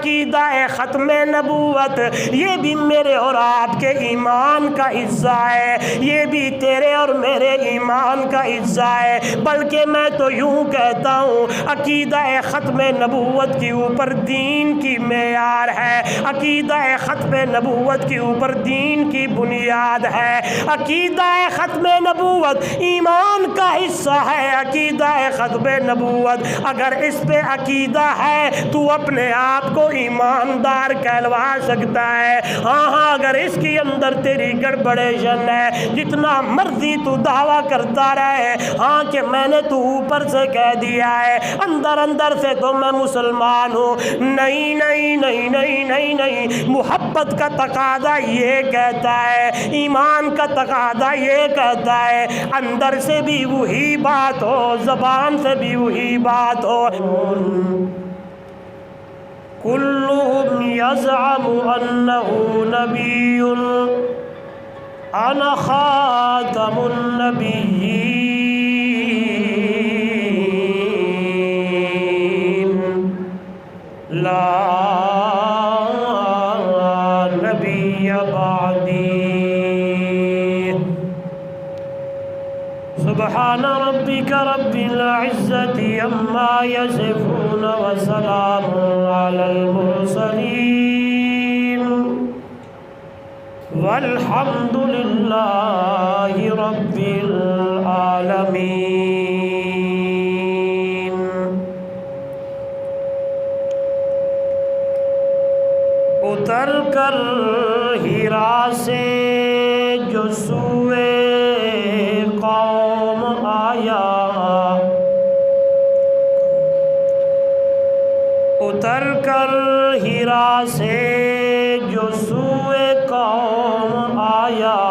عقیدہ ختم نبوت یہ بھی میرے اور آپ کے ایمان کا حصہ ہے، یہ بھی تیرے اور میرے ایمان کا حصہ ہے۔ بلکہ میں تو یوں کہتا ہوں عقیدہ ختم نبوت کے اوپر دین کی معیار ہے، عقیدہ ختم نبوت کے اوپر دین کی بنیاد ہے، عقیدہ ختم نبوت ایمان کا حصہ ہے، عقیدہ ختم نبوت اگر اس پہ عقیدہ ہے تو اپنے آپ کو ایماندار کہلوا سکتا ہے۔ ہاں اگر اس کے اندر تیری گڑبڑیشن ہے، جتنا مرضی تو دعویٰ کرتا رہے ہاں کہ میں نے تو اوپر سے کہہ دیا ہے، اندر اندر سے تو میں مسلمان ہوں، نہیں نہیں نہیں نہیں نہیں نہیں، محبت کا تقاضا یہ کہتا ہے، ایمان کا تقاضا یہ کہتا ہے، اندر سے بھی وہی بات ہو، زبان سے بھی وہی بات ہو۔ کلہم یزعم انہ نبی انا خاتم النبیین لا نبی بعدی۔ سبحان ربک رب العزت عما یصفون وسلام علی المرسلین والحمد للہ رب العالمین۔ اتر کر ہیرا سے جو سوئے قوم آیا، اتر کر ہیرا سے جو سوئے قوم آیا،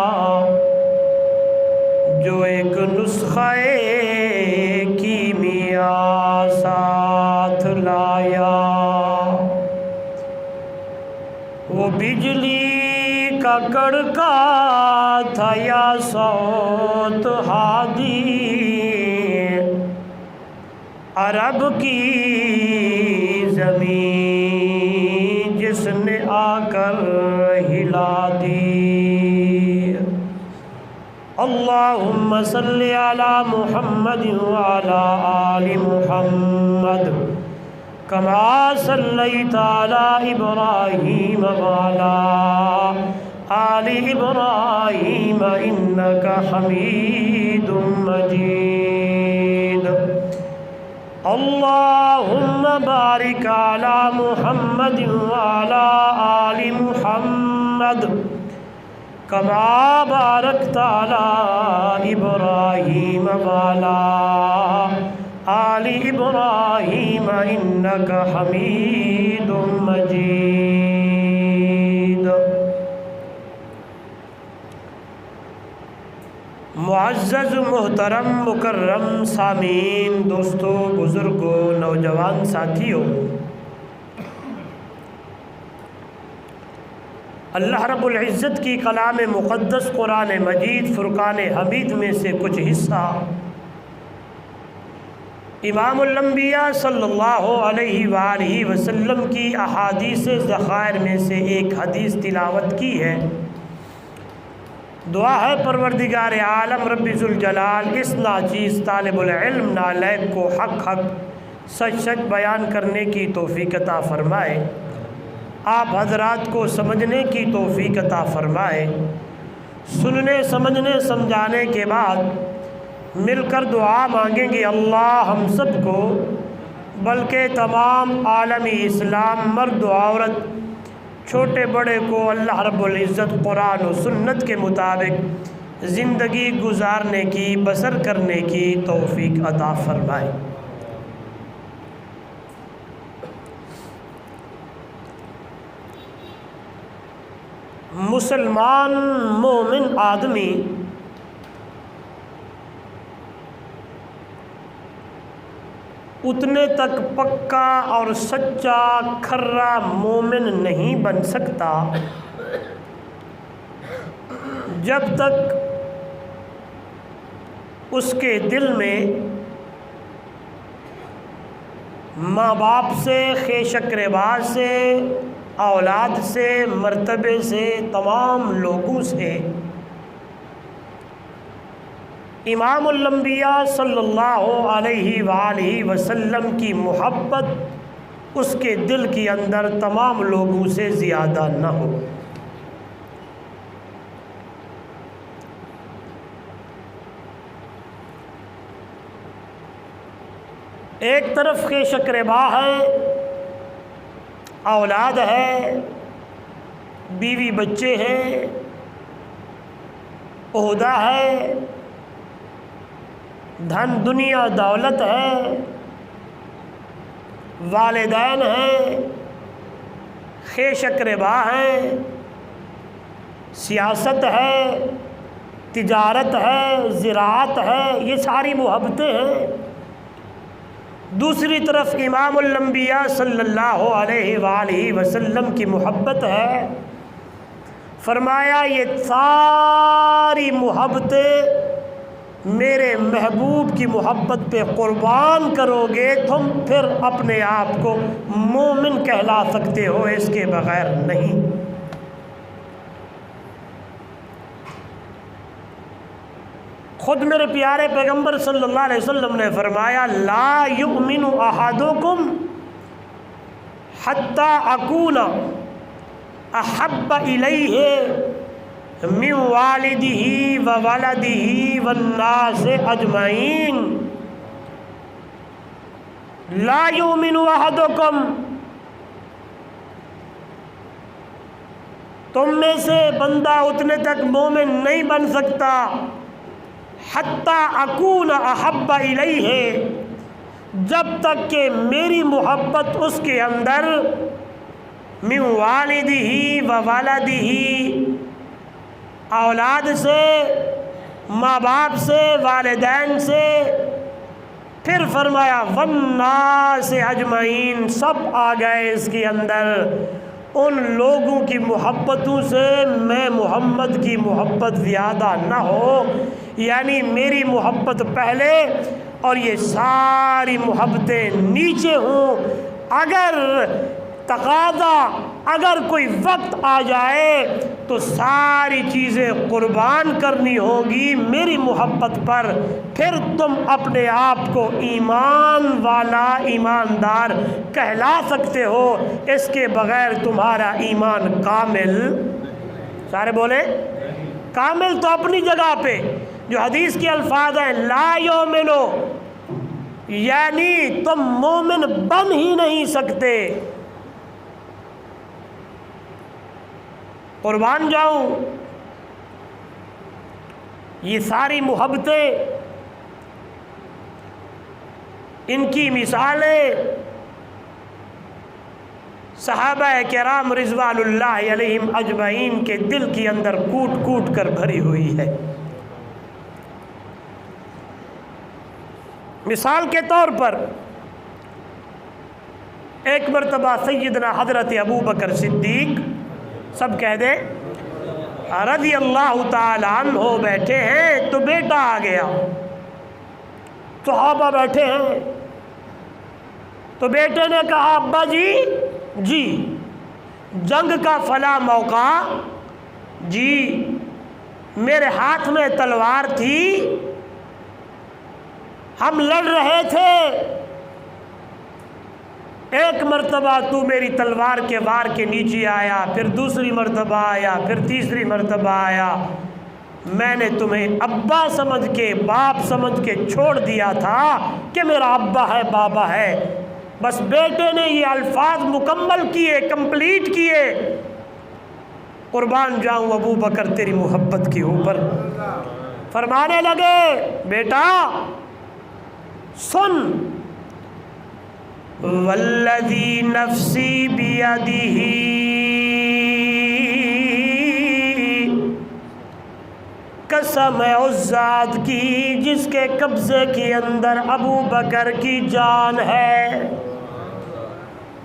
جو ایک نسخہ کیمیا ساتھ لایا، وہ بجلی کا کڑکا تھا یا صوت ہادی، عرب کی زمین جس نے آ کر ہلا دی۔ اللہم صلی علی محمد وعلی آل محمد کما صلیت علی ابراہیم وعلی آل ابراہیم انکا حمید مجید۔ اللہم بارک علی محمد وعلی آل محمد کما بارکت علی ابراہیم وعلی آل ابراہیم انکا حمید مجید۔ معزز محترم مکرم سامعین، دوستو، بزرگوں، نوجوان ساتھیوں، اللہ رب العزت کی کلام مقدس قرآن مجید فرقان حمید میں سے کچھ حصہ امام الانبیاء صلی اللہ علیہ وآلہ وسلم کی احادیث ذخائر میں سے ایک حدیث تلاوت کی ہے۔ دعا ہے پروردگار عالم رب ذوالجلال اس ناچیز طالب العلم نالائق کو حق حق سچ سچ بیان کرنے کی توفیق عطا فرمائے، آپ حضرات کو سمجھنے کی توفیق عطا فرمائے۔ سننے سمجھنے سمجھانے کے بعد مل کر دعا مانگیں گے اللہ ہم سب کو بلکہ تمام عالمی اسلام مرد و عورت چھوٹے بڑے کو اللہ رب العزت قرآن و سنت کے مطابق زندگی گزارنے کی بسر کرنے کی توفیق عطا فرمائے۔ مسلمان مومن آدمی اتنے تک پکا اور سچا کھرا مومن نہیں بن سکتا جب تک اس کے دل میں ماں باپ سے، خیش اقربا سے، اولاد سے، مرتبے سے، تمام لوگوں سے امام الانبیاء صلی اللہ علیہ وآلہ وسلم کی محبت اس کے دل کے اندر تمام لوگوں سے زیادہ نہ ہو۔ ایک طرف خیش اقربا ہے، اولاد ہے، بیوی بچے ہیں، عہدہ ہے، دھن دنیا دولت ہے، والدین ہیں، خیش اقربا ہیں، سیاست ہے، تجارت ہے، زراعت ہے، یہ ساری محبتیں ہیں۔ دوسری طرف امام الانبیاء صلی اللہ علیہ وآلہ وسلم کی محبت ہے۔ فرمایا یہ ساری محبتیں میرے محبوب کی محبت پہ قربان کرو گے تم، پھر اپنے آپ کو مومن کہلا سکتے ہو، اس کے بغیر نہیں۔ خود میرے پیارے پیغمبر صلی اللہ علیہ وسلم نے فرمایا لا یؤمن احدکم حتی اکون احب الیہ من والدہ وولدہ والناس اجمعین۔ لا یؤمن احدکم، تم میں سے بندہ اتنے تک مومن نہیں بن سکتا حتی اکون احب الیہ، جب تک کہ میری محبت اس کے اندر من والدہ وولدہ، اولاد سے، ماں باپ سے، والدین سے، پھر فرمایا والناس اجمعین، سب آ گئے اس کے اندر، ان لوگوں کی محبتوں سے میں محمد کی محبت زیادہ نہ ہو، یعنی میری محبت پہلے اور یہ ساری محبتیں نیچے ہوں۔ اگر تقاضا، اگر کوئی وقت آ جائے تو ساری چیزیں قربان کرنی ہوگی میری محبت پر، پھر تم اپنے آپ کو ایمان والا، ایماندار کہلا سکتے ہو، اس کے بغیر تمہارا ایمان کامل، سارے بولیں کامل تو اپنی جگہ پہ، جو حدیث کے الفاظ ہیں لا یؤمنو، یعنی تم مومن بن ہی نہیں سکتے۔ قربان جاؤں، یہ ساری محبتیں، ان کی مثالیں صحابہ کرام رضوان اللہ علیہم اجمعین کے دل کے اندر کوٹ کوٹ کر بھری ہوئی ہے۔ مثال کے طور پر ایک مرتبہ سیدنا حضرت ابو بکر صدیق، سب کہہ دیں رضی اللہ تعالیٰ عنہ، بیٹھے ہیں تو بیٹا آ گیا، صحابہ بیٹھے ہیں تو بیٹے نے کہا ابا جی جنگ کا فلاں موقع، جی میرے ہاتھ میں تلوار تھی، ہم لڑ رہے تھے، ایک مرتبہ تو میری تلوار کے وار کے نیچے آیا، پھر دوسری مرتبہ آیا، پھر تیسری مرتبہ آیا، میں نے تمہیں ابا سمجھ کے، باپ سمجھ کے چھوڑ دیا تھا کہ میرا ابا ہے، بابا ہے۔ بس بیٹے نے یہ الفاظ مکمل کیے، کمپلیٹ کیے۔ قربان جاؤں ابو بکر تیری محبت کے اوپر، فرمانے لگے بیٹا سن، والذی نفسی بیدہ، قسم ہے اس ذات کی جس کے قبضے کے اندر ابو بکر کی جان ہے،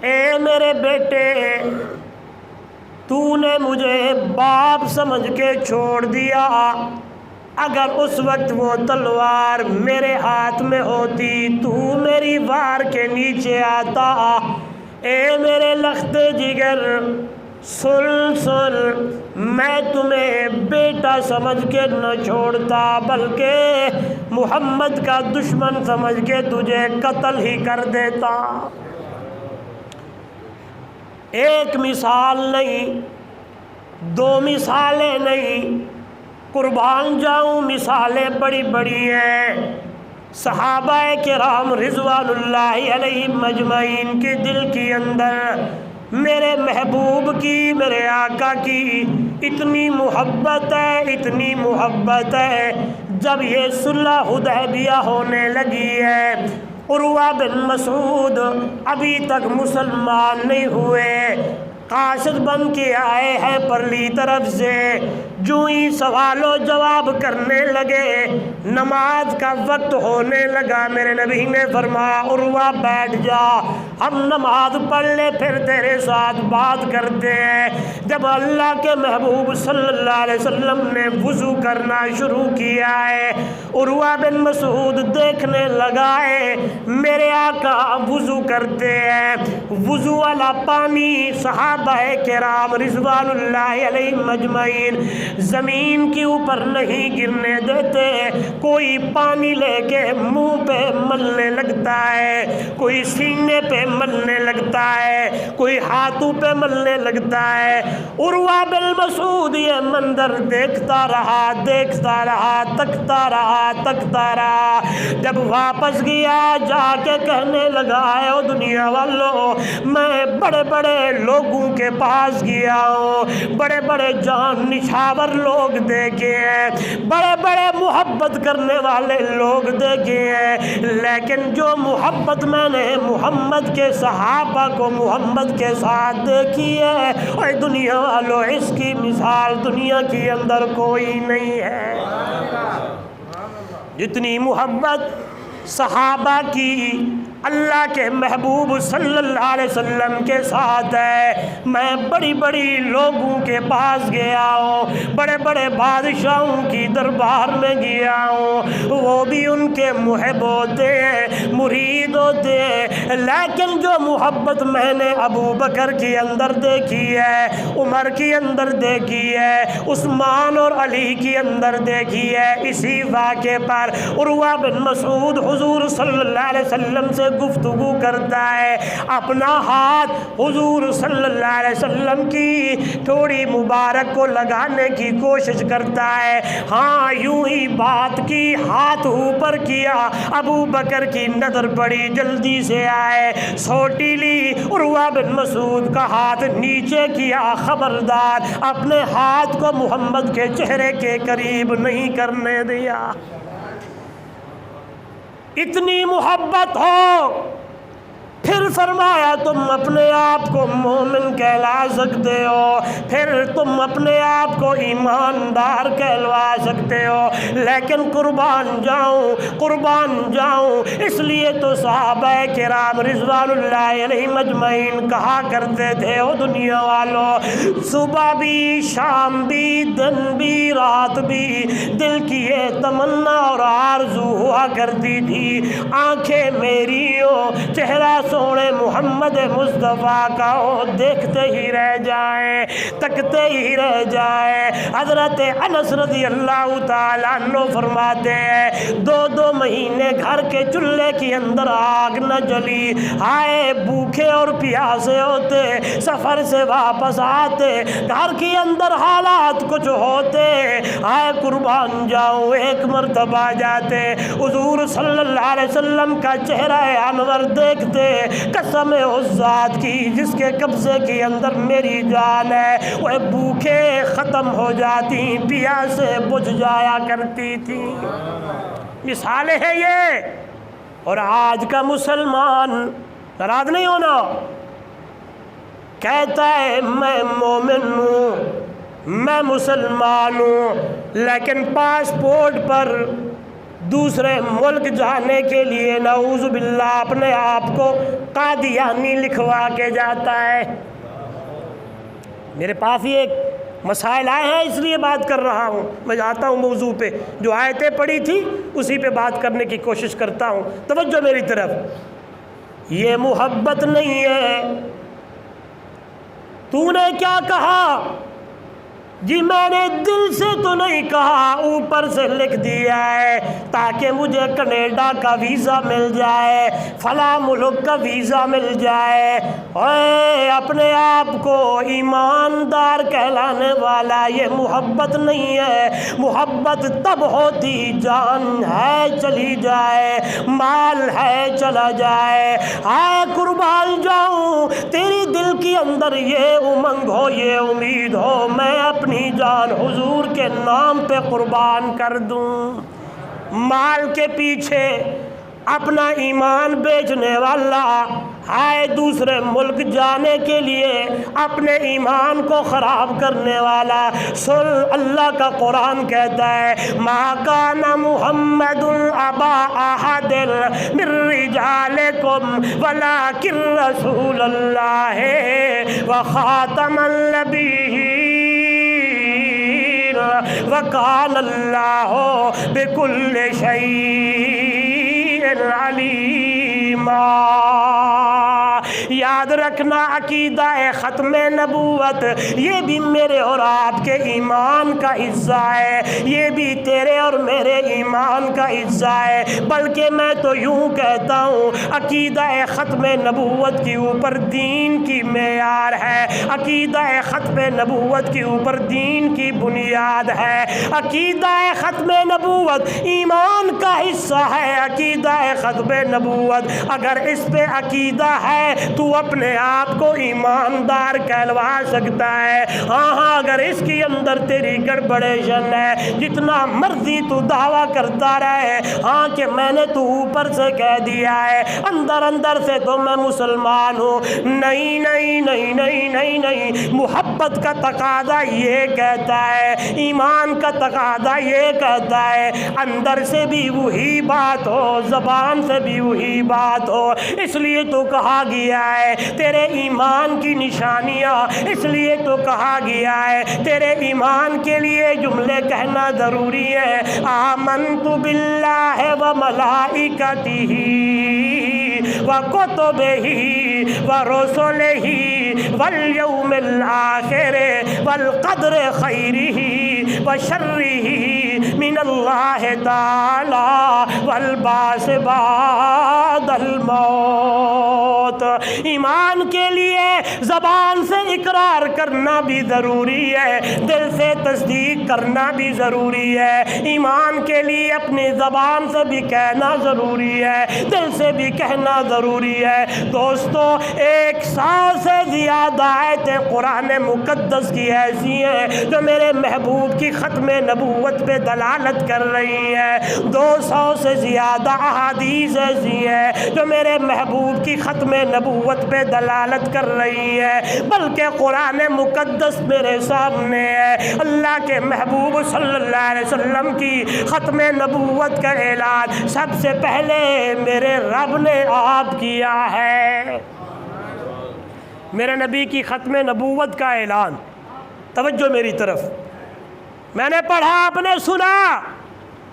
اے میرے بیٹے تو نے مجھے باپ سمجھ کے چھوڑ دیا، اگر اس وقت وہ تلوار میرے ہاتھ میں ہوتی تو میری وار کے نیچے آتا، اے میرے لخت جگر سن میں تمہیں بیٹا سمجھ کے نہ چھوڑتا بلکہ محمد کا دشمن سمجھ کے تجھے قتل ہی کر دیتا۔ ایک مثال نہیں، دو مثالیں نہیں، قربان جاؤں مثالیں بڑی بڑی ہیں۔ صحابہ کرام رضوان اللہ علیہم اجمعین کے دل کے اندر میرے محبوب کی، میرے آقا کی اتنی محبت ہے، اتنی محبت ہے، جب یہ صلح حدیبیہ ہونے لگی ہے، عروہ بن مسعود ابھی تک مسلمان نہیں ہوئے، قاصد بن کے آئے ہیں پرلی طرف سے، جو ہی سوال و جواب کرنے لگے، نماز کا وقت ہونے لگا، میرے نبی نے فرمایا عروہ بیٹھ جا، ہم نماز پڑھ لے پھر تیرے ساتھ بات کرتے ہیں۔ جب اللہ کے محبوب صلی اللہ علیہ وسلم نے وضو کرنا شروع کیا ہے، عروہ بن مسعود دیکھنے لگا ہے میرے آقا وضو کرتے ہیں، وضو والا پانی صحابہ کرام رضوان اللہ علیہم اجمعین زمین کے اوپر نہیں گرنے دیتے، کوئی پانی لے کے منہ پہ ملنے لگتا ہے، کوئی سینے پہ ملنے لگتا ہے، کوئی ہاتھوں پہ ملنے لگتا ہے۔ عروہ بن مسعود یہ منظر دیکھتا رہا، دیکھتا رہا، تکتا رہا، تکتا رہا، جب واپس گیا جا کے کہنے لگا ہے او دنیا والوں، میں بڑے بڑے لوگوں کے پاس گیا ہوں، بڑے بڑے جان نچھاور لوگ دیکھے ہیں، بڑے بڑے محبت کرنے والے لوگ دیکھے ہیں، لیکن جو محبت میں نے محمد کے صحابہ کو محمد کے ساتھ دیکھی ہے، اور دنیا والوں اس کی مثال دنیا کے اندر کوئی نہیں ہے۔ جتنی محبت صحابہ کی اللہ کے محبوب صلی اللہ علیہ وسلم کے ساتھ ہے، میں بڑی بڑی لوگوں کے پاس گیا ہوں، بڑے بڑے بادشاہوں کی دربار میں گیا ہوں، وہ بھی ان کے محب ہوتے ہیں، مرید ہوتے ہیں، لیکن جو محبت میں نے ابو بکر کے اندر دیکھی ہے، عمر کے اندر دیکھی ہے، عثمان اور علی کے اندر دیکھی ہے، اسی واقعے پر عروہ بن مسعود حضور صلی اللہ علیہ وسلم سے گفتگو کرتا ہے، اپنا ہاتھ حضور صلی اللہ علیہ وسلم کی تھوڑی مبارک کو لگانے کی کوشش کرتا ہے، ہاں یوں ہی بات کی، ہاتھ اوپر کیا، ابو بکر کی نظر پڑی، جلدی سے آئے، سوٹی لی، عروہ بن مسعود کا ہاتھ نیچے کیا، خبردار اپنے ہاتھ کو محمد کے چہرے کے قریب نہیں کرنے دیا۔ اتنی محبت ہو، پھر فرمایا تم اپنے آپ کو مومن کہلا سکتے ہو، پھر تم اپنے آپ کو ایماندار کہلوا سکتے ہو، لیکن قربان جاؤں، اس لیے تو صحابہ کرام رضوان اللہ علیہم اجمعین کہا کرتے تھے او دنیا والوں، صبح بھی، شام بھی، دن بھی، رات بھی، دل کی یہ تمنا اور آرزو ہوا کرتی تھی، آنکھیں میری ہو، چہرہ سونے محمد مصطفیٰ کا ہو، دیکھتے ہی رہ جائیں، تکتے ہی رہ جائیں۔ حضرت انس رضی اللہ تعالیٰ عنہ فرماتے ہیں 2 مہینے گھر کے چولہے کے اندر آگ نہ جلی، ہائے بھوکے اور پیاسے ہوتے، سفر سے واپس آتے، گھر کے اندر حالات کچھ ہوتے، ہائے قربان جاؤں ایک مرتبہ جاتے، حضور صلی اللہ علیہ وسلم کا چہرہ انور دیکھتے، قسم اس ذات کی جس کے قبضے کے اندر میری جان ہے، وہ بھوکے ختم ہو جاتی، پیاسے بجھ جایا کرتی تھی۔ مثالیں ہیں یہ، اور آج کا مسلمان ناراض نہیں ہونا، کہتا ہے میں مومن ہوں، میں مسلمان ہوں، لیکن پاسپورٹ پر دوسرے ملک جانے کے لیے نعوذ باللہ اپنے آپ کو قادیانی لکھوا کے جاتا ہے۔ میرے پاس ہی ایک مسائل آئے ہیں اس لیے بات کر رہا ہوں. میں جاتا ہوں موضوع پہ. جو آیتیں پڑھی تھی اسی پہ بات کرنے کی کوشش کرتا ہوں. توجہ میری طرف. یہ محبت نہیں ہے. تو نے کیا کہا؟ جی میں نے دل سے تو نہیں کہا، اوپر سے لکھ دیا ہے تاکہ مجھے کینیڈا کا ویزا مل جائے، فلاں ملک کا ویزا مل جائے. اے اپنے آپ کو ایماندار کہلانے والا، یہ محبت نہیں ہے. محبت تب ہوتی جان ہے چلی جائے، مال ہے چلا جائے. آئے قربان جاؤں، تیری دل کے اندر یہ امنگ ہو، یہ امید ہو میں اپنی جان حضور کے نام پہ قربان کر دوں. مال کے پیچھے اپنا ایمان بیچنے والا، آئے دوسرے ملک جانے کے لیے اپنے ایمان کو خراب کرنے والا. سن اللہ کا قرآن کہتا ہے ما کان محمد ابا احد من رجالکم ولکن رسول اللہ وخاتم النبیین وکان اللہ بکل شیء علیما. یاد رکھنا عقیدہ ختم نبوت یہ بھی میرے اور آپ کے ایمان کا حصہ ہے، یہ بھی تیرے اور میرے ایمان کا حصہ ہے. بلکہ میں تو یوں کہتا ہوں عقیدہ ختم نبوت کے اوپر دین کی معیار ہے، عقیدہ ختم نبوت کے اوپر دین کی بنیاد ہے. عقیدہ ختم نبوت ایمان کا حصہ ہے. عقیدہ ختم نبوت اگر اس پہ عقیدہ ہے تو اپنے آپ کو ایماندار کہلوا سکتا ہے. ہاں اگر اس کے اندر تیری گڑبڑیشن ہے، جتنا مرضی تو دعویٰ کرتا رہے ہاں کہ میں نے تو اوپر سے کہہ دیا ہے، اندر اندر سے تو میں مسلمان ہوں. نہیں نہیں نہیں نہیں نہیں نہیں. محبت کا تقاضا یہ کہتا ہے، ایمان کا تقاضا یہ کہتا ہے اندر سے بھی وہی بات ہو، زبان سے بھی وہی بات ہو. اس لیے تو کہا گیا ہے تیرے ایمان کی نشانیاں، اس لیے تو کہا گیا ہے تیرے ایمان کے لیے جملے کہنا ضروری ہے. آمنت باللہ و ملائکتہ و کتبہ و رسلہ والیوم الآخر والقدر خیرہ و شرہ من اللہ تعالی والبعث بعد الموت. ایمان کے لیے زبان سے اقرار کرنا بھی ضروری ہے، دل سے تصدیق کرنا بھی ضروری ہے. ایمان کے لیے اپنی زبان سے بھی کہنا ضروری ہے، دل سے بھی کہنا ضروری ہے. دوستو 100 سے زیادہ آیتیں قرآن مقدس کی ایسی ہیں جو میرے محبوب کی ختم نبوت پہ دلالت کر رہی ہیں. 200 سے زیادہ احادیث ایسی ہیں جو میرے محبوب کی ختم نبوت پہ دلالت کر رہی ہے. بلکہ قرآن مقدس میرے سامنے ہے. اللہ کے محبوب صلی اللہ علیہ وسلم کی ختم نبوت کا اعلان سب سے پہلے میرے رب نے آپ کیا ہے. میرے نبی کی ختم نبوت کا اعلان. توجہ میری طرف. میں نے پڑھا، آپ نے سنا،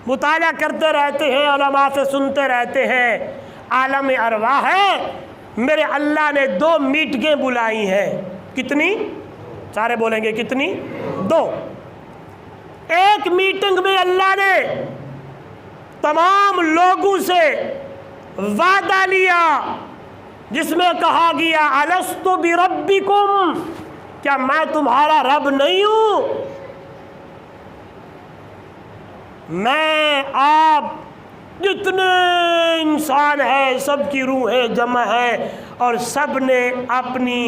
مطالعہ کرتے رہتے ہیں، علماء سے سنتے رہتے ہیں. عالم ارواح ہے، میرے اللہ نے 2 میٹنگیں بلائی ہیں. کتنی؟ سارے بولیں گے کتنی؟ 2. ایک میٹنگ میں اللہ نے تمام لوگوں سے وعدہ لیا جس میں کہا گیا الست بربکم، کیا میں تمہارا رب نہیں ہوں؟ میں آپ جتنے انسان ہیں سب کی روحیں جمع ہیں، اور سب نے اپنی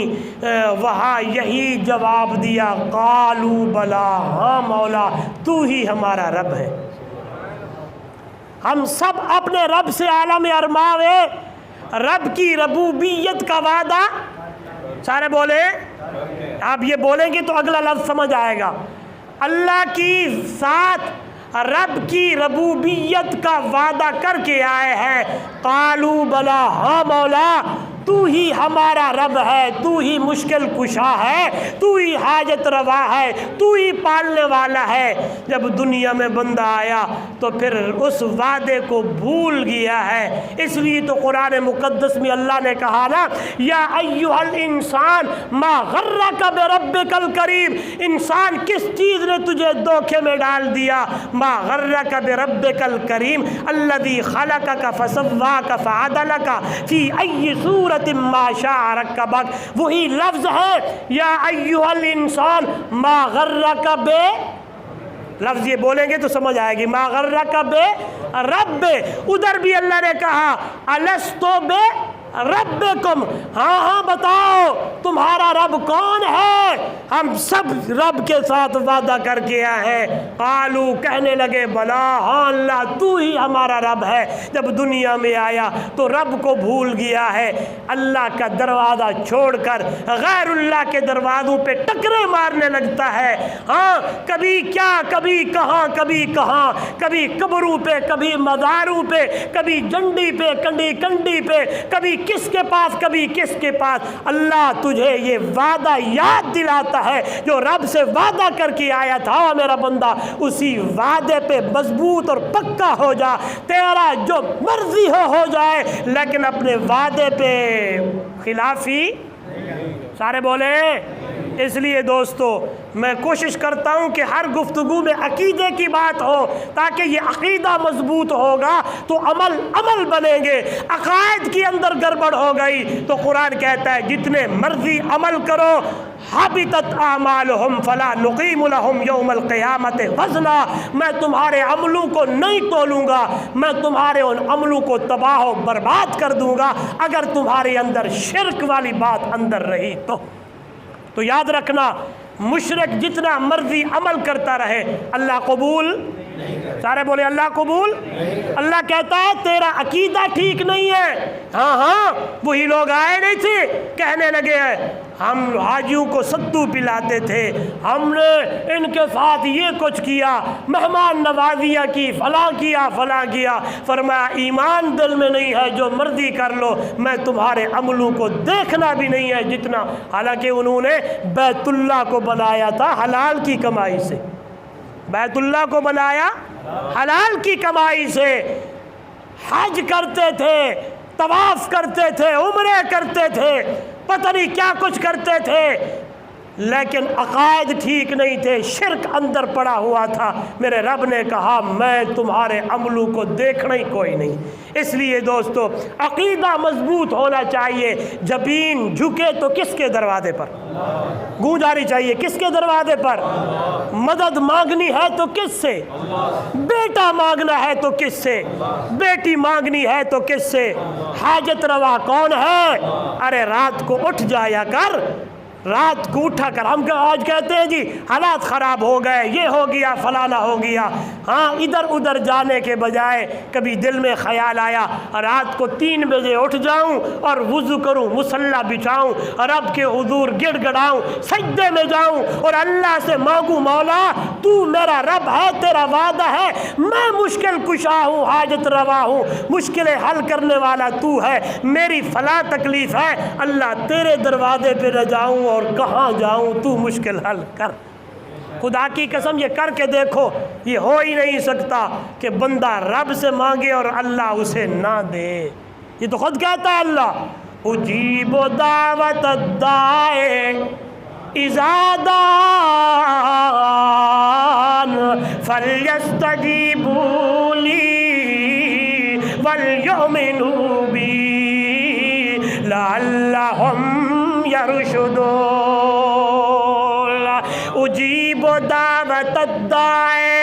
وہاں یہی جواب دیا قالوا بلا، ہاں مولا تو ہی ہمارا رب ہے. ہم سب اپنے رب سے عالم ارواح میں رب کی ربوبیت کا وعدہ، سارے بولے، آپ یہ بولیں گے تو اگلا لفظ سمجھ آئے گا. اللہ کی ذات رب کی ربوبیت کا وعدہ کر کے آئے ہیں. قالوا بلا، ہاں مولا تو ہی ہمارا رب ہے، تو ہی مشکل کشا ہے، تو ہی حاجت روا ہے، تو ہی پالنے والا ہے۔ جب دنیا میں بندہ آیا تو پھر اس وعدے کو بھول گیا ہے۔ اس لیے تو قرآن مقدس میں اللہ نے کہا نا، یا ایھا الانسان ما غرک بربک الکریم، انسان کس چیز نے تجھے دھوکے میں ڈال دیا؟ ما غرک بربک الکریم الذی خلقک فسواک فعدلک فی ای صورت ما شاء رکبک۔ وہی لفظ ہے یا ایھا الانسان ما غرک بے، لفظ یہ بولیں گے تو سمجھ آئے گی، ما غرک بے رب۔ ادھر بھی اللہ نے کہا الستو بے ربکم، ہاں ہاں بتاؤ تمہارا رب کون ہے؟ ہم سب رب کے ساتھ وعدہ کر کے آئے ہیں۔ قالو، کہنے لگے بلا، ہاں اللہ تو ہی ہمارا رب ہے۔ جب دنیا میں آیا تو رب کو بھول گیا ہے، اللہ کا دروازہ چھوڑ کر غیر اللہ کے دروازوں پہ ٹکرے مارنے لگتا ہے۔ ہاں کبھی کیا، کبھی کہاں، کبھی کہاں، کبھی قبروں پہ، کبھی مزاروں پہ، کبھی جنڈی پہ، کنڈی پہ، کبھی کس کے پاس، کبھی کس کے پاس۔ اللہ تجھے یہ وعدہ یاد دلاتا ہے جو رب سے وعدہ کر کے آیا تھا، میرا بندہ اسی وعدے پہ مضبوط اور پکا ہو جا، تیرا جو مرضی ہو جائے، لیکن اپنے وعدے پہ خلافی سارے بولیں۔ اس لیے دوستو میں کوشش کرتا ہوں کہ ہر گفتگو میں عقیدے کی بات ہو، تاکہ یہ عقیدہ مضبوط ہوگا تو عمل بنیں گے۔ عقائد کے اندر گڑبڑ ہو گئی تو قرآن کہتا ہے جتنے مرضی عمل کرو، حبطت اعمالہم فلا نقیم لہم یوم القیامت وزنا، میں تمہارے عملوں کو نہیں تولوں گا، میں تمہارے ان عملوں کو تباہ و برباد کر دوں گا اگر تمہارے اندر شرک والی بات اندر رہی تو یاد رکھنا، مشرک جتنا مرضی عمل کرتا رہے اللہ قبول، سارے بولے اللہ قبول۔ اللہ کہتا ہے تیرا عقیدہ ٹھیک نہیں ہے۔ ہاں وہی لوگ آئے نہیں تھے، کہنے لگے ہیں ہم حاجیوں کو ستو پلاتے تھے، ہم نے ان کے ساتھ یہ کچھ کیا، مہمان نوازیاں کی، فلاں کیا۔ فرمایا ایمان دل میں نہیں ہے، جو مرضی کر لو، میں تمہارے عملوں کو دیکھنا بھی نہیں ہے جتنا۔ حالانکہ انہوں نے بیت اللہ کو بنایا تھا حلال کی کمائی سے، بیت اللہ کو بنایا حلال کی کمائی سے، حج کرتے تھے، طواف کرتے تھے، عمرے کرتے تھے، پتہ نہیں کیا کچھ کرتے تھے، لیکن عقائد ٹھیک نہیں تھے، شرک اندر پڑا ہوا تھا۔ میرے رب نے کہا میں تمہارے عملوں کو دیکھنا ہی کوئی نہیں۔ اس لیے دوستو عقیدہ مضبوط ہونا چاہیے۔ جبین جھکے تو کس کے دروازے پر گونج آنی چاہیے؟ کس کے دروازے پر؟ مدد مانگنی ہے تو کس سے؟ بیٹا مانگنا ہے تو کس سے؟ بیٹی مانگنی ہے تو کس سے؟ حاجت روا کون ہے؟ ارے رات کو اٹھ جایا کر، رات کو اٹھا کر۔ ہم آج کہتے ہیں جی حالات خراب ہو گئے، یہ ہو گیا، فلانا ہو گیا۔ ہاں ادھر ادھر جانے کے بجائے کبھی دل میں خیال آیا رات کو 3 بجے اٹھ جاؤں اور وضو کروں، مصلی بچھاؤں، رب کے حضور گڑ گڑاؤں، سجدے میں جاؤں اور اللہ سے مانگوں مولا تو میرا رب ہے، تیرا وعدہ ہے، میں مشکل کشا ہوں، حاجت روا ہوں، مشکلیں حل کرنے والا تو ہے، میری فلاں تکلیف ہے، اللہ تیرے دروازے پہ نہ جاؤں اور کہاں جاؤں، تو مشکل حل کر۔ خدا کی قسم یہ کر کے دیکھو، یہ ہو ہی نہیں سکتا کہ بندہ رب سے مانگے اور اللہ اسے نہ دے۔ یہ تو خود کہتا ہے اللہ اجیب دعوت الداعی اذا دعان فلیستجیبوا لی ولیؤمنوا بی لعلہم یرشدون۔ اجیب دعوت الداعی،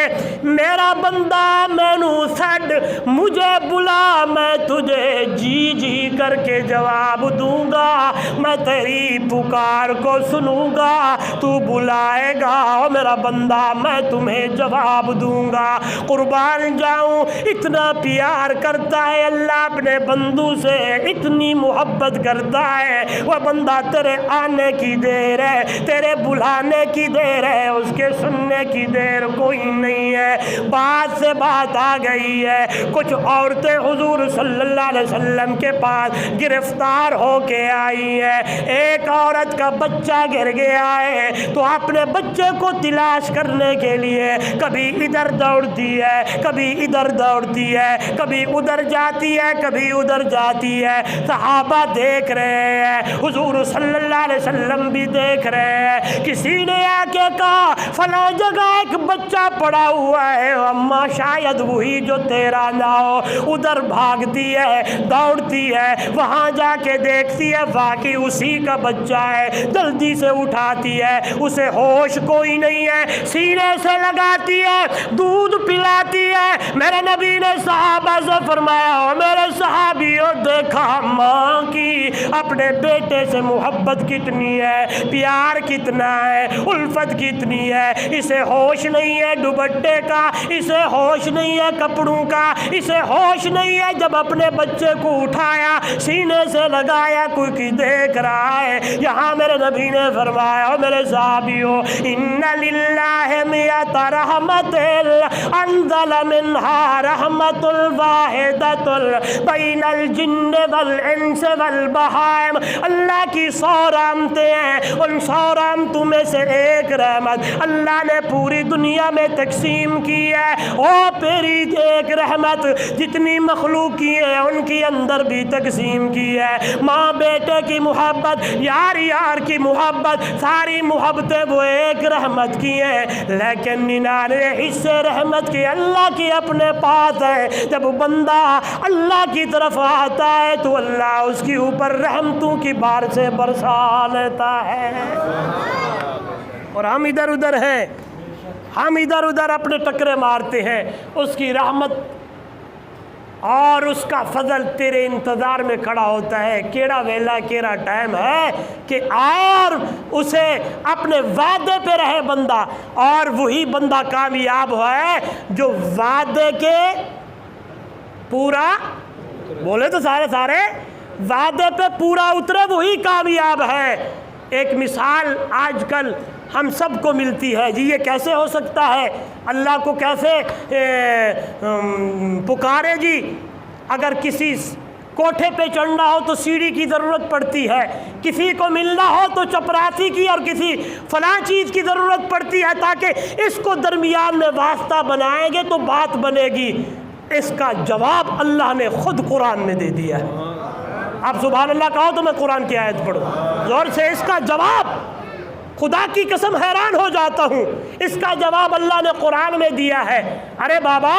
میرا بندہ مینو سڈ، مجھے بلا، میں تجھے جی جی کر کے جواب دوں گا، میں تیری پکار کو سنوں گا، تو بلائے گا میرا بندہ، میں تمہیں جواب دوں گا۔ قربان جاؤں، اتنا پیار کرتا ہے اللہ اپنے بندوں سے، اتنی محبت کرتا ہے، وہ بندہ تیرے آنے کی دیر ہے، تیرے بلانے کی دیر ہے، اس اس کے سننے کی دیر کوئی نہیں ہے۔ بات سے بات آ گئی ہے، کچھ عورتیں حضور صلی اللہ علیہ وسلم کے پاس گرفتار ہو کے آئی ہیں۔ ایک عورت کا بچہ گر گیا ہے تو اپنے بچے کو تلاش کرنے کے لیے کبھی ادھر دوڑتی ہے، کبھی ادھر دوڑتی ہے، کبھی ادھر جاتی ہے، کبھی ادھر جاتی ہے۔ صحابہ دیکھ رہے ہیں، حضور صلی اللہ علیہ وسلم بھی دیکھ رہے ہیں۔ کسی نے آ کے کہا فلاں جگہ ایک بچہ پڑا ہوا ہے، اماں شاید وہی جو تیرا نہ ہو۔ ادھر بھاگتی ہے، دوڑتی ہے، وہاں جا کے دیکھتی ہے واقعی اسی کا بچہ ہے، جلدی سے اٹھاتی ہے، اسے ہوش کوئی نہیں ہے، سینے سے لگاتی ہے، دودھ پلاتی ہے۔ میرے نبی نے صحابہ سے فرمایا، او میرے صحابیوں دیکھا ماں کی اپنے بیٹے سے محبت کتنی ہے، پیار کتنا ہے، الفت کتنی ہے۔ اسے ہوش نہیں ہے دوپٹے کا، اسے ہوش نہیں ہے کپڑوں کا، اسے ہوش نہیں ہے جب اپنے بچے کو اٹھایا سینے سے لگایا کوئی دیکھ رہا ہے۔ یہاں میرے نبی نے فرمایا، او میرے صحابیوں، ان للہ مئۃ رحمت انزل منها رحمت الواحدۃ بین الجن والانس والبہائم۔ اللہ کی 100 رحمتیں ہیں، ان 100 رحمتوں میں سے ایک رحمت اللہ نے پوری دنیا میں تقسیم کی ہے۔ اور پھر ایک رحمت جتنی مخلوق کی ہے ان کے اندر بھی تقسیم کی ہے۔ ماں بیٹے کی محبت، یار یار کی محبت، ساری محبتیں وہ ایک رحمت کی ہیں، لیکن 99 حصے رحمت کی اللہ کی اپنے پاس ہے۔ جب بندہ اللہ کی طرف آتا ہے تو اللہ اس کے اوپر رحمتوں کی بار سے برسا لیتا ہے۔ اور ہم ادھر ادھر ہیں، ہم ادھر ادھر اپنے ٹکرے مارتے ہیں۔ اس کی رحمت اور اس کا فضل تیرے انتظار میں کھڑا ہوتا ہے۔ کیڑا ویلا کیڑا ٹائم ہے کہ آئے اور اسے اپنے وعدے پہ رہے بندہ، اور وہی بندہ کامیاب ہے جو وعدے کے پورا بولے تو سارے وعدے پہ پورا اترے، وہی کامیاب ہے۔ ایک مثال آج کل ہم سب کو ملتی ہے، جی یہ کیسے ہو سکتا ہے، اللہ کو کیسے پکارے جی؟ اگر کسی کوٹھے پہ چڑھنا ہو تو سیڑھی کی ضرورت پڑتی ہے، کسی کو ملنا ہو تو چپراسی کی اور کسی فلاں چیز کی ضرورت پڑتی ہے تاکہ اس کو درمیان میں واسطہ بنائیں گے تو بات بنے گی۔ اس کا جواب اللہ نے خود قرآن میں دے دیا ہے۔ آپ سبحان اللہ کہو تو میں قرآن کی آیت پڑھوں زور سے۔ اس کا جواب، خدا کی قسم حیران ہو جاتا ہوں، اس کا جواب اللہ نے قرآن میں دیا ہے۔ ارے بابا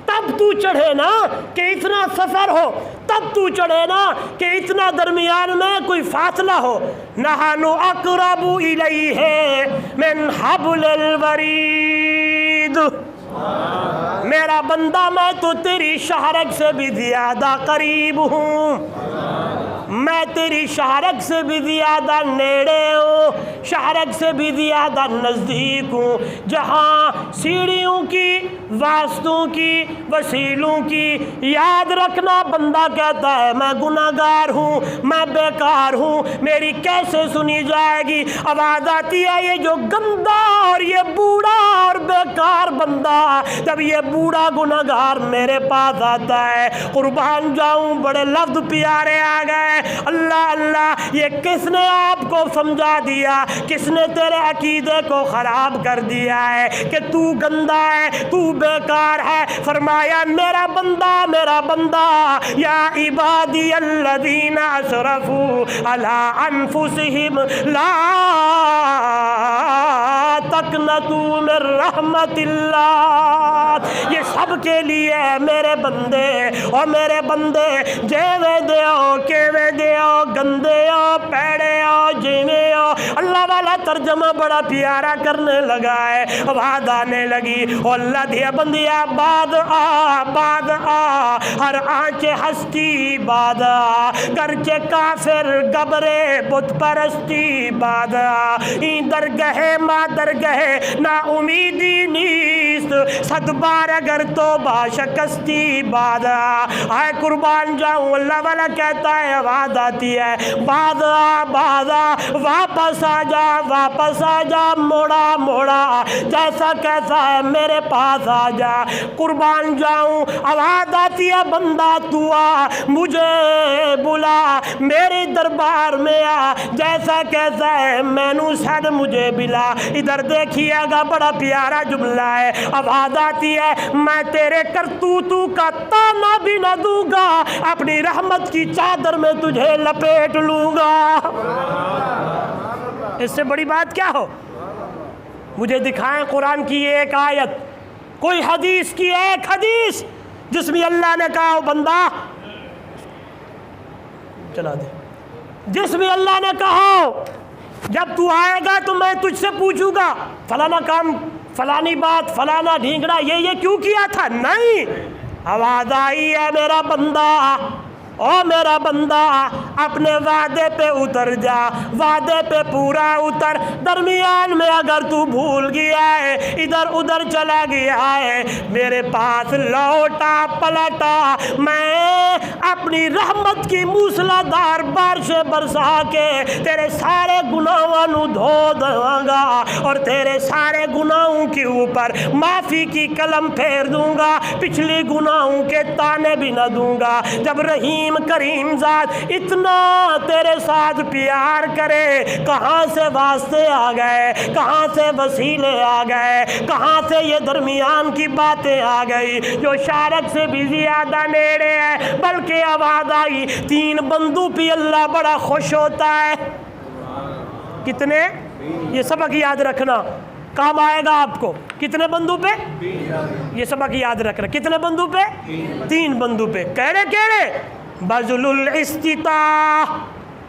تب تو چڑھے نا کہ اتنا سفر ہو، تب تو چڑھے نا کہ اتنا درمیان میں کوئی فاصلہ ہو۔ نحن اقرب الیہ من حبل الورید۔ میرا بندہ میں تو تیری شہرک سے بھی زیادہ قریب ہوں، میں تیری شہرک سے بھی زیادہ نیڑے ہوں، شہرک سے بھی زیادہ نزدیک ہوں۔ جہاں سیڑھیوں کی، واسطوں کی، وسیلوں کی یاد رکھنا بندہ کہتا ہے میں گناہگار ہوں، میں بیکار ہوں، میری کیسے سنی جائے گی؟ آواز آتی ہے یہ جو گندا اور یہ بوڑھا اور بیکار بندہ، جب یہ بوڑھا گناہگار میرے پاس آتا ہے، قربان جاؤں بڑے لفظ پیارے آ گئے، اللہ اللہ، یہ کس نے آپ کو سمجھا دیا، کس نے تیرے عقیدے کو خراب کر دیا ہے کہ تو گندا ہے، تو بیکار ہے؟ فرمایا میرا بندہ یا عبادی الذین اسرفوا علی انفسہم لا تقنطوا من رحمت اللہ۔ یہ سب کے لیے ہے میرے بندے، اور میرے بندے جیوے دیو کیوے دیو، گندے ہو پیڑے ہو جینے ہو، اللہ والا ترجمہ بڑا پیارا کرنے لگا ہے۔ آواز آنے لگی، اللہ دیا بندیا بعد آ ہر آنچے ہستی بعد آ، گرچہ کافر گبرے بت پرستی بعد آ، این درگہ ما درگہ نا امیدی نیست نیست، 100 بار اگر توبہ شکستی بعد آئے قربان جاؤں اللہ والا کہتا ہے آواز آتی ہے بعد واپس آ جا موڑا موڑا جیسا کیسا ہے میرے پاس آ جا، قربان جاؤں آواز آتی ہے بندہ تو آ مجھے بلا میرے دربار میں آ، جیسا کیسا ہے مینو سڈ مجھے بلا۔ ادھر دیکھیے گا بڑا پیارا جملہ ہے، آواز آتی ہے میں تیرے کرتوتوں کا تانا بھی نہ دوں گا، اپنی رحمت کی چادر میں تجھے لپیٹ لوں گا۔ اس سے بڑی بات کیا ہو؟ مجھے دکھائیں قرآن کی ایک آیت، کوئی حدیث کی ایک حدیث جس میں اللہ نے کہا ہو بندہ چلا دے، جس میں اللہ نے کہا ہو جب تو آئے گا تو میں تجھ سے پوچھوں گا فلانا کام، فلانی بات، فلانا ڈھینگڑا یہ کیوں کیا تھا؟ نہیں، آواز آئی ہے میرا بندہ، او میرا بندہ اپنے وعدے پہ اتر جا، وعدے پہ پورا اتر، درمیان میں اگر تو بھول گیا ہے ادھر ادھر چلا گیا ہے میرے پاس لوٹا پلٹا، میں اپنی رحمت کی موسلادھار بارشیں برسا کے تیرے سارے گناہوں نو دھو دوں گا اور تیرے سارے گناہوں کے اوپر معافی کی قلم پھیر دوں گا، پچھلی گناہوں کے تانے بھی نہ دوں گا۔ جب رحیم کریم ذات اتنا تیرے ساتھ پیار کرے، کہاں سے واسطے آ گئے، کہاں سے وسیلے آ گئے، کہاں سے یہ درمیان کی باتیں آ گئی جو شارک سے بھی زیادہ نیڑے ہے، بلکہ آواز آئی 3 بندوں پہ اللہ بڑا خوش ہوتا ہے۔ کتنے؟ یہ سبق یاد رکھنا کام آئے گا آپ کو۔ کتنے بندوں پہ؟ یہ سبق یاد رکھنا، کتنے بندوں پہ؟ 3 بندوں پہ۔ کہڑے بذل الاستطاع،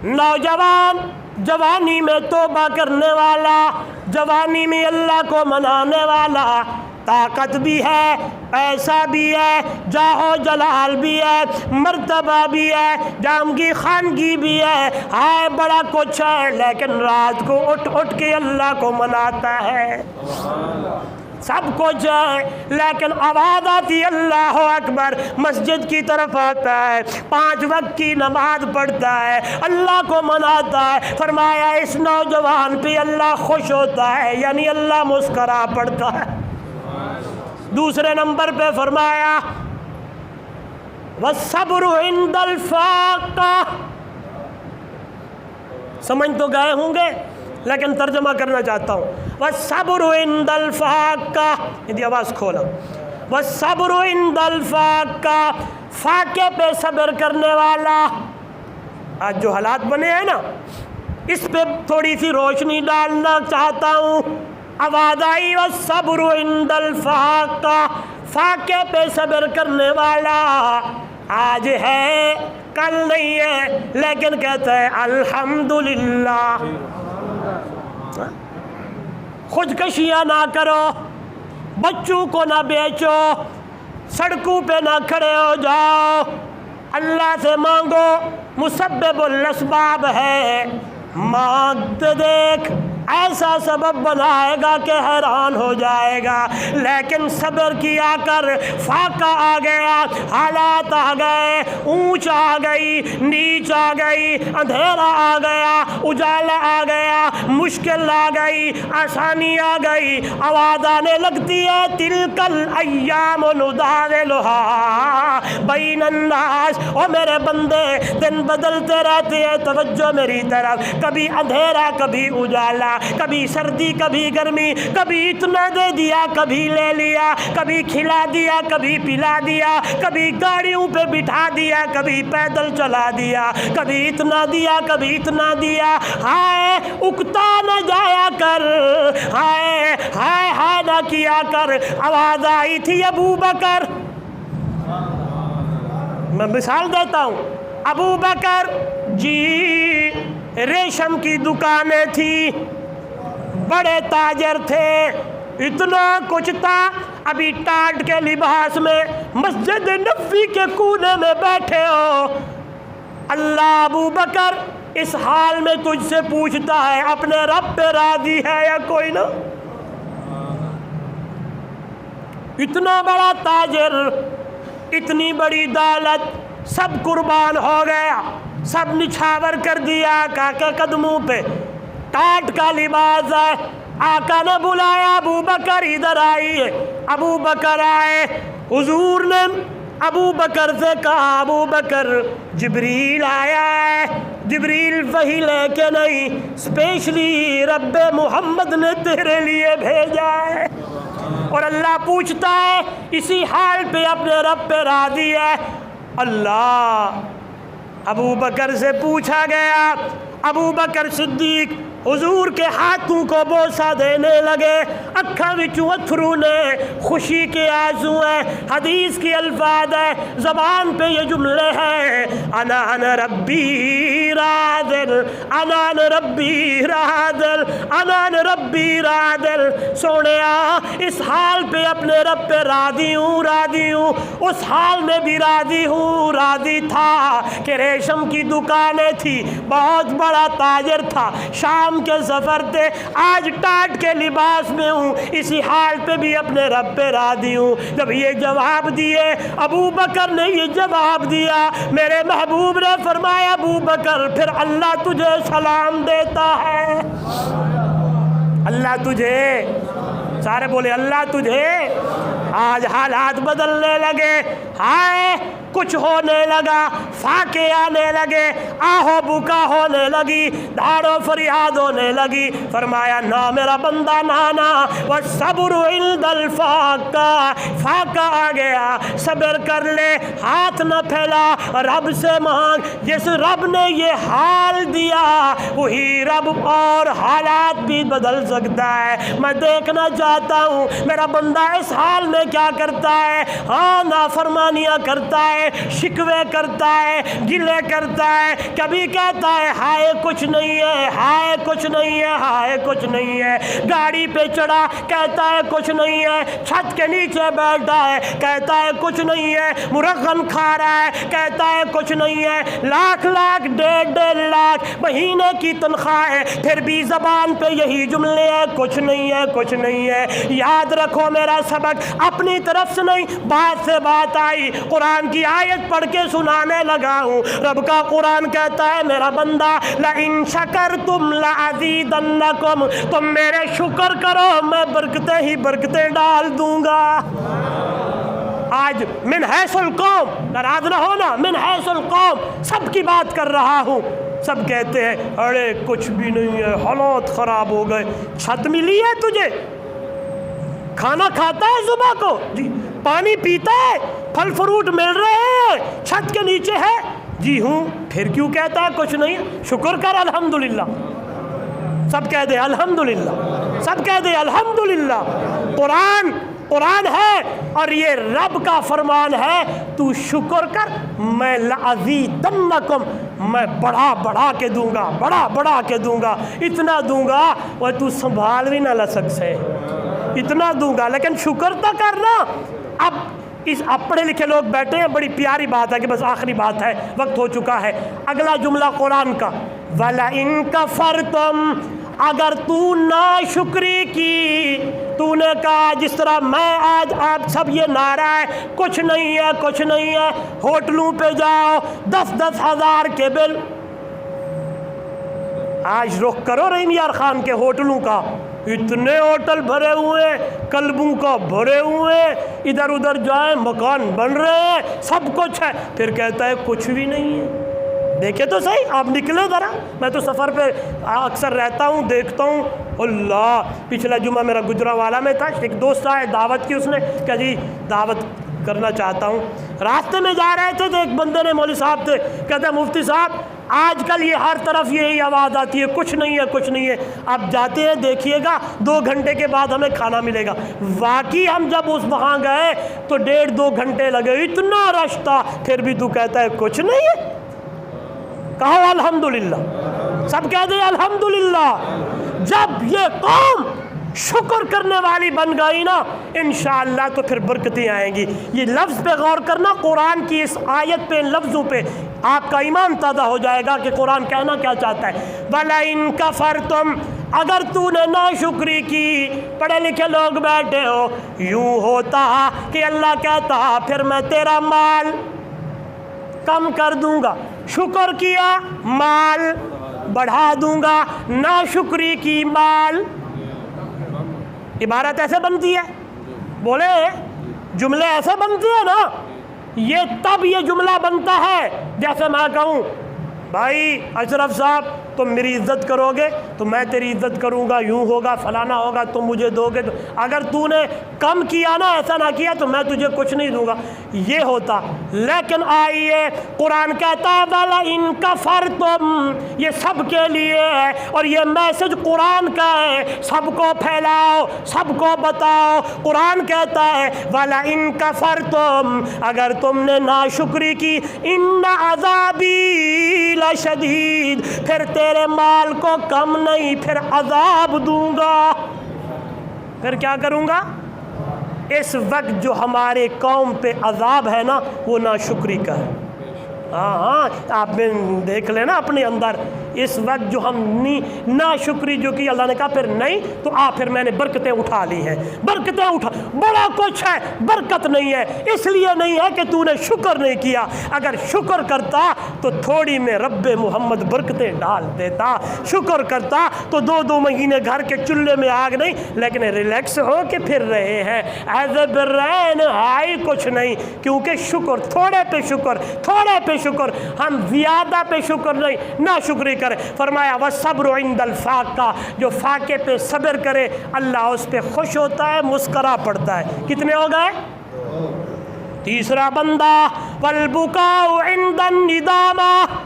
نوجوان جوانی میں توبہ کرنے والا، جوانی میں اللہ کو منانے والا، طاقت بھی ہے، پیسہ بھی ہے، جاہ و جلال بھی ہے، مرتبہ بھی ہے، جامگی خانگی بھی ہے، ہائے بڑا کچھ ہے، لیکن رات کو اٹھ اٹھ کے اللہ کو مناتا ہے، سب کچھ ہے، لیکن آواز آتی اللہ اکبر، مسجد کی طرف آتا ہے، 5 وقت کی نماز پڑھتا ہے، اللہ کو مناتا ہے۔ فرمایا اس نوجوان پہ اللہ خوش ہوتا ہے، یعنی اللہ مسکرا پڑتا ہے۔ دوسرے نمبر پہ فرمایا والصبر عند الفاقہ، سمجھ تو گئے ہوں گے لیکن ترجمہ کرنا چاہتا ہوں۔ والصبر عند الفاقہ، یہ آواز کھولا، والصبر عند الفاقہ، فاقے پہ صبر کرنے والا۔ آج جو حالات بنے ہیں نا اس پہ تھوڑی سی روشنی ڈالنا چاہتا ہوں۔ آواز آئی والصبر عند الفاقہ، فاقے پہ صبر کرنے والا، آج ہے کل نہیں ہے، لیکن کہتا ہے الحمدللہ۔ خودکشیاں نہ کرو، بچوں کو نہ بیچو، سڑکوں پہ نہ کھڑے ہو جاؤ، اللہ سے مانگو، مسبب الاسباب ہے، مانگتے دیکھ ایسا سبب بنائے گا کہ حیران ہو جائے گا۔ لیکن صبر کیا کر، فاقہ آ گیا، حالات آ گئے، اونچ آ گئی، نیچ آ گئی، اندھیرا آ گیا، اجالا آ گیا، مشکل آ گئی، آسانی آ گئی، آواز آنے لگتی ہے تلک الایام نداولھا بین الناس۔ او میرے بندے دن بدلتے رہتے ہیں، توجہ میری طرف، کبھی اندھیرا کبھی اجالا، کبھی سردی کبھی گرمی، کبھی اتنا دے دیا کبھی لے لیا، کبھی کھلا دیا کبھی پلا دیا، کبھی گاڑیوں پہ بٹھا دیا کبھی پیدل چلا دیا، کبھی اتنا دیا کبھی اتنا دیا۔ ہائے اکتا نہ جایا کر، ہائے ہائے ہائے نہ کیا کر۔ آواز آئی تھی ابو بکر، میں مثال دیتا ہوں، ابو بکر جی ریشم کی دکانیں تھی، بڑے تاجر تھے، اتنا کچھ تھا، ابھی ٹاٹ کے لباس میں مسجد نبوی کے کونے میں بیٹھے ہو۔ اللہ ابو بکر اس حال میں تجھ سے پوچھتا ہے اپنے رب پہ راضی ہے یا کوئی نہ؟ اتنا بڑا تاجر، اتنی بڑی دولت، سب قربان ہو گیا، سب نچھاور کر دیا آقا کے قدموں پہ، ٹاٹ کا لباس ہے۔ آقا نے بلایا ابو بکر ادھر آئیے۔ ابو بکر آئے، حضور نے ابو بکر سے کہا ابو بکر جبریل آیا ہے، جبریل وحی لے کے نہیں، اسپیشلی رب محمد نے تیرے لیے بھیجا ہے۔ اور اللہ پوچھتا ہے اسی حال پہ اپنے رب پہ راضی ہے؟ اللہ ابو بکر سے پوچھا گیا، ابو بکر صدیق حضور کے ہاتھوں کو بوسہ دینے لگے، اکھا وچوں اتھرو نے خوشی کے آنسو ہیں۔ حدیث کی الفاظ ہے، زبان پہ یہ جملے ہیں، انا ربی رادل، انا ربی رادل، انا ربی رادل۔ سونیا اس حال پہ اپنے رب پہ راضی ہوں، راضی ہوں، اس حال میں بھی راضی ہوں، راضی تھا کہ ریشم کی دکانیں تھی، بہت بڑا تاجر تھا، شام کے سفر تھے، آج ٹاٹ کے لباس میں ہوں، اسی حال پہ بھی اپنے رب پہ راضی ہوں۔ جب یہ جواب دیے، ابو بکر نے یہ جواب دیا، میرے محبوب نے فرمایا ابو بکر پھر اللہ تجھے سلام دیتا ہے، اللہ تجھے، سارے بولے اللہ تجھے۔ آج حالات بدلنے لگے، ہائے کچھ ہونے لگا، فاقے آنے لگے، آہو بکا ہونے لگی، دھاڑ و فریاد ہونے لگی۔ فرمایا نہ میرا بندہ نانا، والصبر عند الفاقہ، فاقہ آ گیا، صبر کر لے، ہاتھ نہ پھیلا، رب سے مانگ۔ جس رب نے یہ حال دیا وہی رب اور حالات بھی بدل سکتا ہے۔ میں دیکھنا چاہتا ہوں میرا بندہ اس حال میں کیا کرتا ہے۔ ہاں نافرمانیاں کرتا ہے، شکوے کرتا ہے، گلے کرتا ہے، کبھی کہتا ہے ہائے کچھ نہیں ہے، ہائے کچھ نہیں ہے، ہائے کچھ نہیں ہے، گاڑی پہ چڑھا کہتا ہے کچھ نہیں ہے، چھت کے نیچے بیٹھا ہے کہتا ہے کچھ نہیں ہے، مرغن کھا رہا ہے کہتا ہے کچھ نہیں ہے، لاکھ لاکھ ڈیڑھ لاکھ مہینے کی تنخواہ ہے پھر بھی زبان پہ یہی جملے ہیں، کچھ نہیں ہے، کچھ نہیں ہے۔ یاد رکھو میرا سبق اپنی طرف سے نہیں، بات سے بات آئی، قرآن کی آیت پڑھ کے سنانے لگا ہوں۔ رب کا قرآن کہتا ہے میرا بندہ لَإِن شَكَرْتُمْ لَأَزِيدَنَّكُمْ، تم میرے شکر کرو میں برکتیں ہی برکتیں ڈال دوں گا۔ آج من حیث القوم، ناراض نہ ہونا، من حیث القوم سب کی بات کر رہا ہوں۔ سب کہتے ہیں ارے کچھ بھی نہیں ہے، حالات خراب ہو گئے۔ چھت ملی ہے تجھے؟ کھانا کھاتا ہے صبح کو؟ جی۔ پانی پیتا ہے؟ پھل فروٹ مل رہے ہیں؟ چھت کے نیچے ہے؟ جی ہوں۔ پھر کیوں کہتا ہے کچھ نہیں؟ شکر کر الحمدللہ۔ سب کہہ دے الحمدللہ، سب کہہ دے الحمدللہ۔ قرآن ہے اور یہ رب کا فرمان ہے، تو شکر کر، میں لَأَزِيدَنَّكُمْ، میں بڑھا کے دوں گا، بڑھا کے دوں گا، اتنا دوں گا وہ تو سنبھال بھی نہ لے سکے، اتنا دوں گا، لیکن شکر تو کرنا۔ اب پڑھے لکھے لوگ بیٹھے ہیں، بڑی پیاری بات ہے کہ بس آخری بات ہے، وقت ہو چکا ہے۔ اگلا جملہ قرآن کا، وَلَئِن كَفَرْتُمْ، اگر تو ناشکری کی، تو نے کہا جس طرح میں آج آپ سب یہ نعرہ ہے کچھ نہیں ہے، کچھ نہیں ہے، ہوٹلوں پہ جاؤ 10-10 ہزار کے بل۔ آج رخ کرو رحیم یار خان کے ہوٹلوں کا، اتنے ہوٹل بھرے ہوئے ہیں، کلبوں کا بھرے ہوئے ہیں، ادھر ادھر جائیں مکان بن رہے ہیں، سب کچھ ہے، پھر کہتا ہے کچھ بھی نہیں ہے۔ دیکھیں تو صحیح، آپ نکلے ذرا، میں تو سفر پہ اکثر رہتا ہوں، دیکھتا ہوں، اللہ پچھلا جمعہ میرا گجرانوالہ میں تھا، ایک دوست آئے دعوت کی، اس نے کہا جی دعوت کرنا چاہتا ہوں۔ راستے میں جا رہے تھے تو ایک بندے نے، مولوی صاحب تھے، کہتے ہیں مفتی صاحب آج کل یہ ہر طرف یہی آواز آتی ہے کچھ نہیں ہے، کچھ نہیں ہے، آپ جاتے ہیں دیکھیے گا 2 گھنٹے کے بعد ہمیں کھانا ملے گا۔ واقعی ہم جب اس وہاں گئے تو 1.5-2 گھنٹے لگے، اتنا رش تھا، پھر بھی تو کہتا ہے کچھ نہیں ہے۔ کہو الحمدللہ، سب کہہ دیں الحمدللہ۔ جب یہ قوم شکر کرنے والی بن گئی نا انشاءاللہ تو پھر برکتیں آئیں گی۔ یہ لفظ پہ غور کرنا، قرآن کی اس آیت پہ، لفظوں پہ آپ کا ایمان تازہ ہو جائے گا کہ قرآن کہنا کیا چاہتا ہے۔ وَلَئِن كَفَرْتُمْ، اگر تو نے ناشکری کی، پڑھے لکھے لوگ بیٹھے ہو، یوں ہوتا کہ اللہ کہتا پھر میں تیرا مال کم کر دوں گا، شکر کیا مال بڑھا دوں گا، ناشکری کی مال۔ عبارت ایسے بنتی ہے، بولے جملے ایسے بنتے ہیں نا، یہ تب یہ جملہ بنتا ہے جیسے میں کہوں بھائی اشرف صاحب تم میری عزت کرو گے تو میں تیری عزت کروں گا، یوں ہوگا فلانا ہوگا، تم مجھے دو گے، اگر تو نے کم کیا نا، ایسا نہ کیا تو میں تجھے کچھ نہیں دوں گا، یہ ہوتا۔ لیکن آئیے قرآن کہتا ہے وَلَئِن كَفَرْتُمْ، یہ سب کے لیے ہے، اور یہ میسج قرآن کا ہے، سب کو پھیلاؤ، سب کو بتاؤ۔ قرآن کہتا ہے وَلَئِن كَفَرْتُمْ، اگر تم نے ناشکری کی، إِنَّ عَذَابِي لَشَدِيدٌ، پھر تیرے مال کو کم نہیں، پھر عذاب دوں گا۔ پھر کیا کروں گا؟ اس وقت جو ہمارے قوم پہ عذاب ہے نا، وہ ناشکری کا ہے۔ ہاں آپ نے دیکھ لینا اپنے اندر، اس وقت جو ہم ناشکری جو کی، اللہ نے کہا پھر نہیں تو پھر میں نے برکتیں اٹھا لی ہیں، برکتیں اٹھا، بڑا کچھ ہے، برکت نہیں ہے، اس لیے نہیں ہے کہ تو نے شکر نہیں کیا، اگر شکر کرتا تو تھوڑی میں رب محمد برکتیں ڈال دیتا، شکر کرتا تو 2 مہینے گھر کے چولہے میں آگ نہیں، لیکن ریلیکس ہو کے پھر رہے ہیں ایز اے برین ہائی، کچھ نہیں، کیونکہ شکر، تھوڑے پہ شکر، تھوڑے پہ شکر، ہم زیادہ پہ شکر نہیں، نہ شکری کرے۔ فرمایا وَالصَّبْرُ عِنْدَ الْفَاقَةِ، جو فاقے پہ صبر کرے اللہ اس پہ خوش ہوتا ہے، مسکرا پڑتا ہے۔ کتنے ہو گئے؟ تیسرا بندہ وَالْبُكَاءُ عِنْدَ النِّدَامَةِ،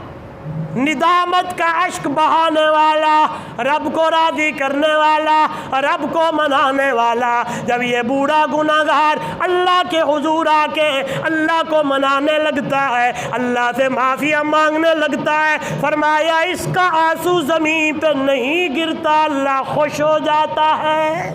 ندامت کا اشک بہانے والا، رب کو راضی کرنے والا، رب کو منانے والا۔ جب یہ بوڑھا گناہگار اللہ کے حضور آ کے اللہ کو منانے لگتا ہے، اللہ سے معافیاں مانگنے لگتا ہے، فرمایا اس کا آنسو زمین پہ نہیں گرتا، اللہ خوش ہو جاتا ہے۔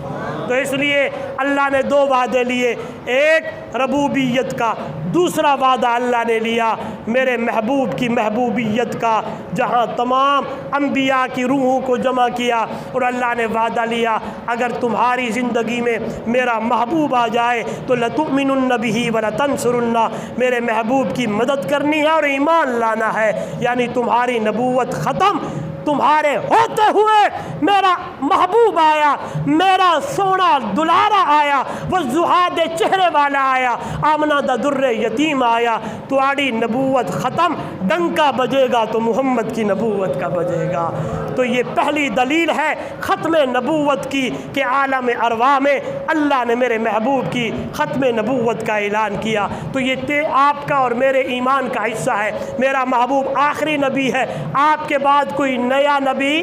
تو اس لیے اللہ نے 2 وعدے لیے، ایک ربوبیت کا، دوسرا وعدہ اللہ نے لیا میرے محبوب کی محبوبیت کا، جہاں تمام انبیاء کی روحوں کو جمع کیا، اور اللہ نے وعدہ لیا اگر تمہاری زندگی میں میرا محبوب آ جائے تو لَتُؤْمِنُنَّ بِهِ وَلَتَنْصُرُنَّ، میرے محبوب کی مدد کرنی ہے اور ایمان لانا ہے، یعنی تمہاری نبوت ختم، تمہارے ہوتے ہوئے میرا محبوب آیا، میرا سونا دلارا آیا، وہ زہاد چہرے والا آیا، آمنہ دا در یتیم آیا، تمہاری نبوت ختم، ڈنکا بجے گا تو محمد کی نبوت کا بجے گا۔ تو یہ پہلی دلیل ہے ختم نبوت کی کہ عالم ارواح میں اللہ نے میرے محبوب کی ختم نبوت کا اعلان کیا۔ تو یہ آپ کا اور میرے ایمان کا حصہ ہے، میرا محبوب آخری نبی ہے، آپ کے بعد کوئی نیا نبی،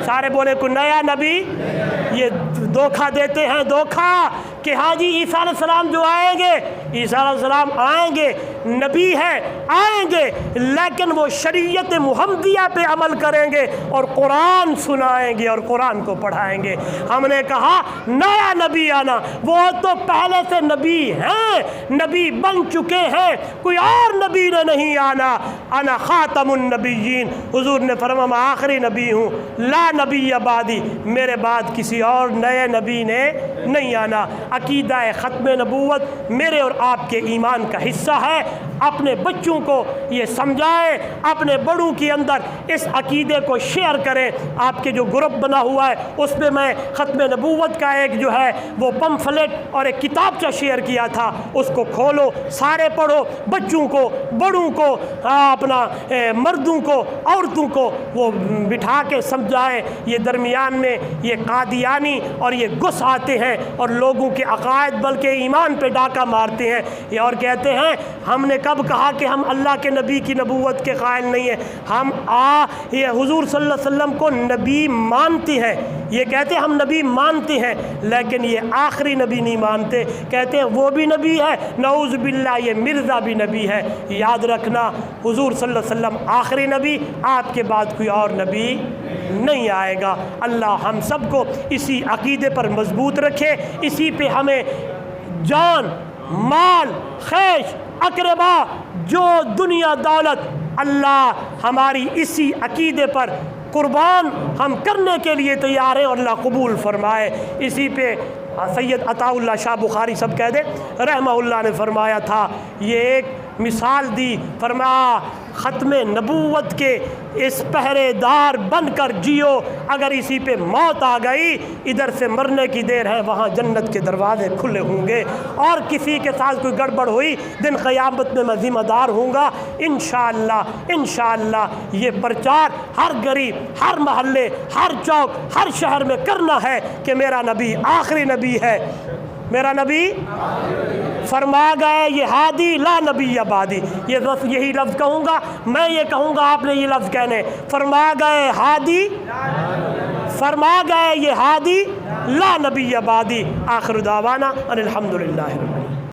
سارے بولے کوئی نیا نبی، یہ دھوکہ دیتے ہیں، دھوکہ کہ ہاں جی عیسیٰ علیہ السلام جو آئیں گے، عیسیٰ علیہ السلام آئیں گے، نبی ہیں آئیں گے، لیکن وہ شریعت محمدیہ پہ عمل کریں گے اور قرآن سنائیں گے اور قرآن کو پڑھائیں گے۔ ہم نے کہا نیا نبی آنا، وہ تو پہلے سے نبی ہیں، نبی بن چکے ہیں، کوئی اور نبی نے نہیں آنا، انا خاتم النبیین، حضور نے فرمایا میں آخری نبی ہوں، لا نبی بعدی، میرے بعد کسی اور نئے نبی نے نہیں آنا۔ عقیدہ ختم نبوت میرے اور آپ کے ایمان کا حصہ ہے، اپنے بچوں کو یہ سمجھائیں، اپنے بڑوں کے اندر اس عقیدے کو شیئر کریں۔ آپ کے جو گروپ بنا ہوا ہے اس پہ میں ختم نبوت کا ایک جو ہے وہ پمفلٹ اور ایک کتابچہ شیئر کیا تھا، اس کو کھولو، سارے پڑھو، بچوں کو، بڑوں کو، اپنا مردوں کو، عورتوں کو وہ بٹھا کے سمجھائیں۔ یہ درمیان میں یہ قادیانی اور یہ گھس آتے ہیں اور لوگوں کے عقائد بلکہ ایمان پہ ڈاکہ مارتے ہیں، یہ اور کہتے ہیں ہم نے کب کہا کہ ہم اللہ کے نبی کی نبوت کے قائل نہیں ہیں، ہم یہ حضور صلی اللہ علیہ وسلم کو نبی مانتے ہیں، یہ کہتے ہیں ہم نبی مانتے ہیں، لیکن یہ آخری نبی نہیں مانتے، کہتے ہیں وہ بھی نبی ہے، نعوذ باللہ یہ مرزا بھی نبی ہے۔ یاد رکھنا حضور صلی اللہ علیہ وسلم آخری نبی، آپ کے بعد کوئی اور نبی نہیں آئے گا۔ اللہ ہم سب کو اسی عقیدے پر مضبوط رکھے، اسی پہ ہمیں جان، مال، خیش، اقربا، جو دنیا دولت، اللہ ہماری اسی عقیدے پر قربان ہم کرنے کے لیے تیار ہیں اور اللہ قبول فرمائے۔ اسی پہ سید عطا اللہ شاہ بخاری سب کہہ دے رحمہ اللہ نے فرمایا تھا، یہ ایک مثال دی، فرمایا ختم نبوت کے اس پہرے دار بن کر جیو، اگر اسی پہ موت آ گئی ادھر سے مرنے کی دیر ہے وہاں جنت کے دروازے کھلے ہوں گے، اور کسی کے ساتھ کوئی گڑبڑ ہوئی دن قیامت میں ذمہ دار ہوں گا انشاءاللہ۔ انشاءاللہ یہ پرچار ہر غریب، ہر محلے، ہر چوک، ہر شہر میں کرنا ہے کہ میرا نبی آخری نبی ہے، میرا نبی فرما گئے یہ ہادی لا نبی بعدی۔ یہ بس یہی لفظ کہوں گا، میں یہ کہوں گا، آپ نے یہ لفظ کہنے، فرما گئے ہادی، فرما گئے یہ ہادی لا نبی بعدی۔ آخر دعوانا ان الحمدللہ۔